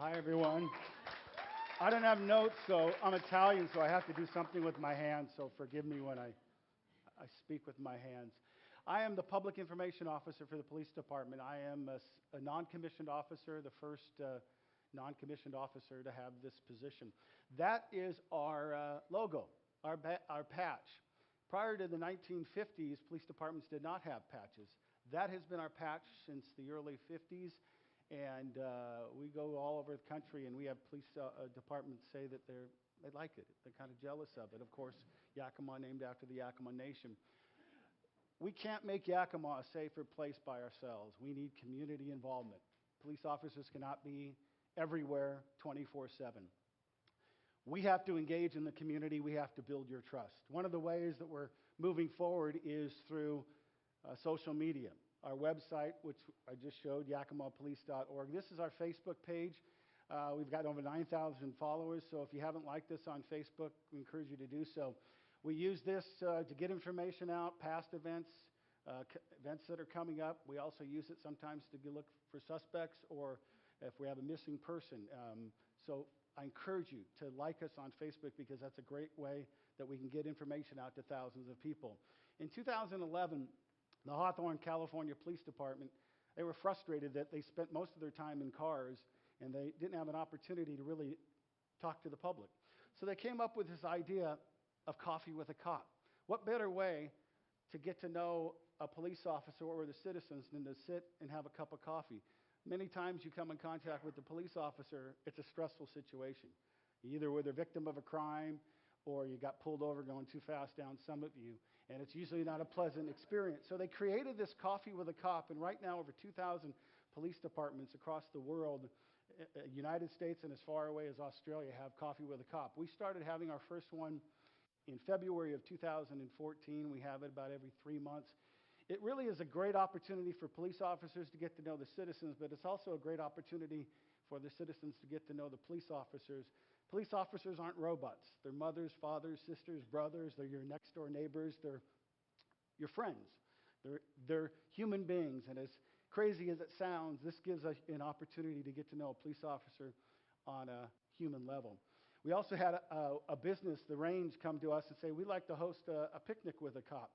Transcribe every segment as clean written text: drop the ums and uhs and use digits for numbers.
Hi, everyone. I don't have notes, so I'm Italian, so I have to do something with my hands, so forgive me when I speak with my hands. I am the Public Information Officer for the Police Department. I am a non-commissioned officer, the first non-commissioned officer to have this position. That is our logo, our patch. Prior to the 1950s, police departments did not have patches. That has been our patch since the early 50s, and we go all over the country, and we have police departments say that they like it. They're kind of jealous of it. Of course, Yakima, named after the Yakima Nation. We can't make Yakima a safer place by ourselves. We need community involvement. Police officers cannot be everywhere 24/7. We have to engage in the community. We have to build your trust. One of the ways that we're moving forward is through social media. Our website, which I just showed, yakimapolice.org. This is our Facebook page. We've got over 9,000 followers, so if you haven't liked us on Facebook, we encourage you to do so. We use this to get information out, past events, events that are coming up. We also use it sometimes to look for suspects or if we have a missing person. So I encourage you to like us on Facebook because that's a great way that we can get information out to thousands of people. In 2011, the Hawthorne, California Police Department, they were frustrated that they spent most of their time in cars and they didn't have an opportunity to really talk to the public. So they came up with this idea of coffee with a cop. What better way to get to know a police officer or the citizens than to sit and have a cup of coffee? Many times you come in contact with the police officer, it's a stressful situation. You either were the victim of a crime or you got pulled over going too fast down Summit View, and it's usually not a pleasant experience. So they created this coffee with a cop, and right now over 2,000 police departments across the world, United States and as far away as Australia, have coffee with a cop. We started having our first one in February of 2014. We have it about every 3 months. It really is a great opportunity for police officers to get to know the citizens, but it's also a great opportunity for the citizens to get to know the police officers. Police officers aren't robots. They're mothers, fathers, sisters, brothers. They're your next door neighbors. They're your friends. They're human beings, and as crazy as it sounds, this gives us an opportunity to get to know a police officer on a human level. We also had a business, the Range, come to us and say, we'd like to host a picnic with a cop.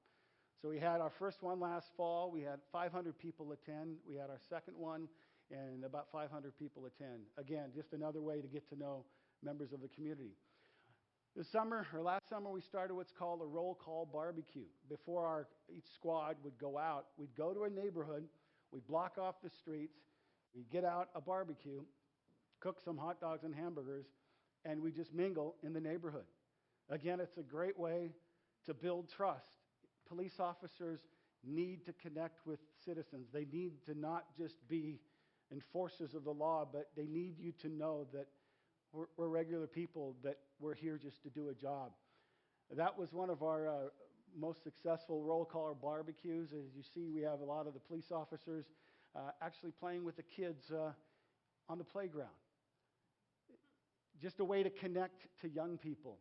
So we had our first one last fall. We had 500 people attend. We had our second one, and about 500 people attend. Again, just another way to get to know members of the community. This summer, or last summer, we started what's called a roll call barbecue. Before each squad would go out, we'd go to a neighborhood, we'd block off the streets, we'd get out a barbecue, cook some hot dogs and hamburgers, and we just mingle in the neighborhood. Again, it's a great way to build trust. Police officers need to connect with citizens. They need to not just be enforcers of the law, but they need you to know that we're regular people, that we're here just to do a job. That was one of our most successful roll call barbecues. As you see, we have a lot of the police officers actually playing with the kids on the playground. Just a way to connect to young people.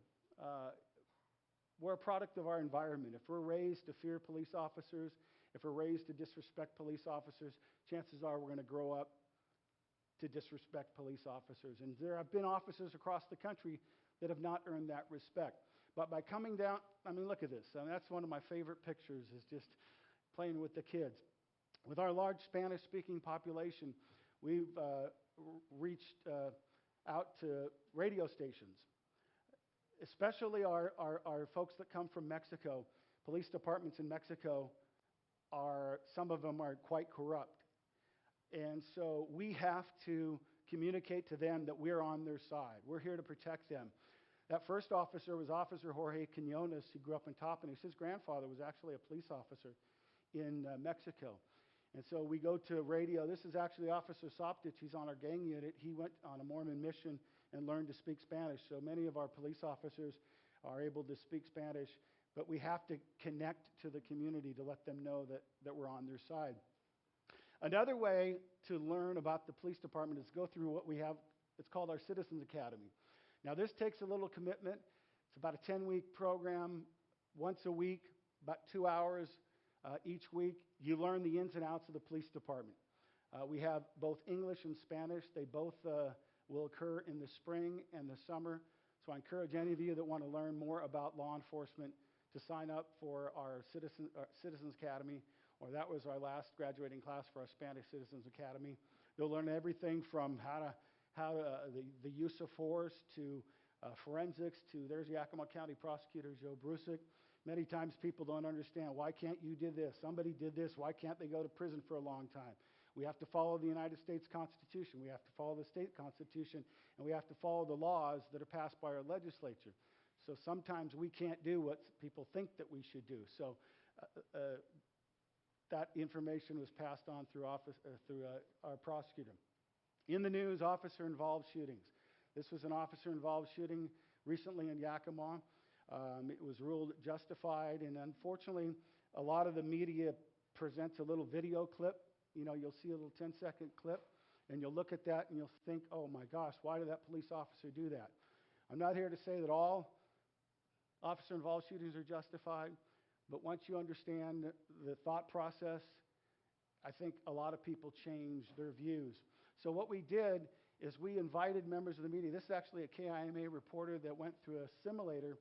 We're a product of our environment. If we're raised to fear police officers, if we're raised to disrespect police officers, chances are we're going to grow up to disrespect police officers. And there have been officers across the country that have not earned that respect. But by coming down, I mean, look at this. I mean, that's one of my favorite pictures, is just playing with the kids. With our large Spanish-speaking population, we've reached out to radio stations, especially our folks that come from Mexico. Police departments in Mexico some of them are quite corrupt. And so we have to communicate to them that we're on their side. We're here to protect them. That first officer was Officer Jorge Quinones, who grew up in Topanese. His grandfather was actually a police officer in Mexico. And so we go to radio. This is actually Officer Soptich. He's on our gang unit. He went on a Mormon mission and learned to speak Spanish. So many of our police officers are able to speak Spanish, but we have to connect to the community to let them know that we're on their side. Another way to learn about the police department is go through what we have. It's called our Citizens Academy. Now, this takes a little commitment. It's about a 10-week program, once a week, about 2 hours each week. You learn the ins and outs of the police department. We have both English and Spanish. They both will occur in the spring and the summer. So I encourage any of you that want to learn more about law enforcement to sign up for our Citizens Academy, or that was our last graduating class for our Spanish Citizens Academy. They'll learn everything from the use of force to forensics to, there's Yakima County Prosecutor Joe Brusick. Many times people don't understand, why can't you do this? Somebody did this, why can't they go to prison for a long time? We have to follow the United States Constitution, we have to follow the state constitution, and we have to follow the laws that are passed by our legislature. So sometimes we can't do what people think that we should do. So that information was passed on through our prosecutor. In the news, officer-involved shootings. This was an officer-involved shooting recently in Yakima. It was ruled justified, and unfortunately, a lot of the media presents a little video clip. You know, you'll see a little 10-second clip, and you'll look at that and you'll think, oh my gosh, why did that police officer do that? I'm not here to say that all officer-involved shootings are justified, but once you understand the thought process, I think a lot of people change their views. So what we did is we invited members of the media. This is actually a KIMA reporter that went through a simulator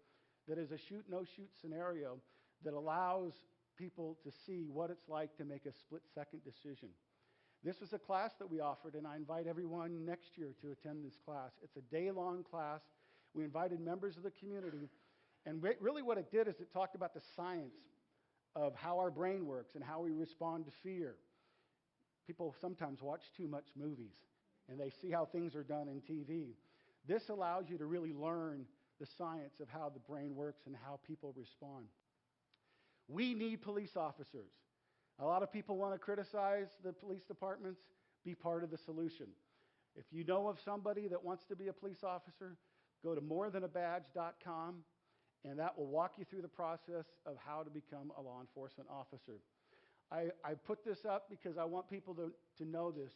that is a shoot, no shoot scenario that allows people to see what it's like to make a split-second decision. This was a class that we offered, and I invite everyone next year to attend this class. It's a day-long class. We invited members of the community, and really what it did is it talked about the science of how our brain works and how we respond to fear. People sometimes watch too much movies, and they see how things are done in TV. This allows you to really learn the science of how the brain works and how people respond. We need police officers. A lot of people want to criticize the police departments. Be part of the solution. If you know of somebody that wants to be a police officer, go to morethanabadge.com, and that will walk you through the process of how to become a law enforcement officer. I put this up because I want people to know this.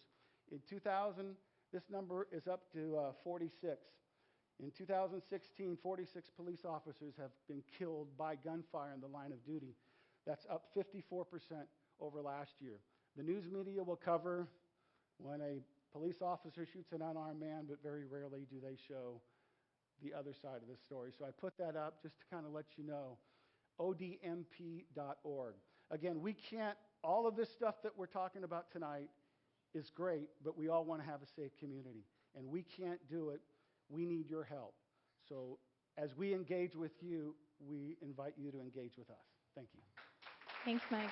In 2000, this number is up to 46. In 2016, 46 police officers have been killed by gunfire in the line of duty. That's up 54% over last year. The news media will cover when a police officer shoots an unarmed man, but very rarely do they show the other side of the story. So I put that up just to kind of let you know. odmp.org. Again, all of this stuff that we're talking about tonight is great, but we all want to have a safe community. And we can't do it. We need your help. So as we engage with you, we invite you to engage with us. Thank you. Thanks, Mike.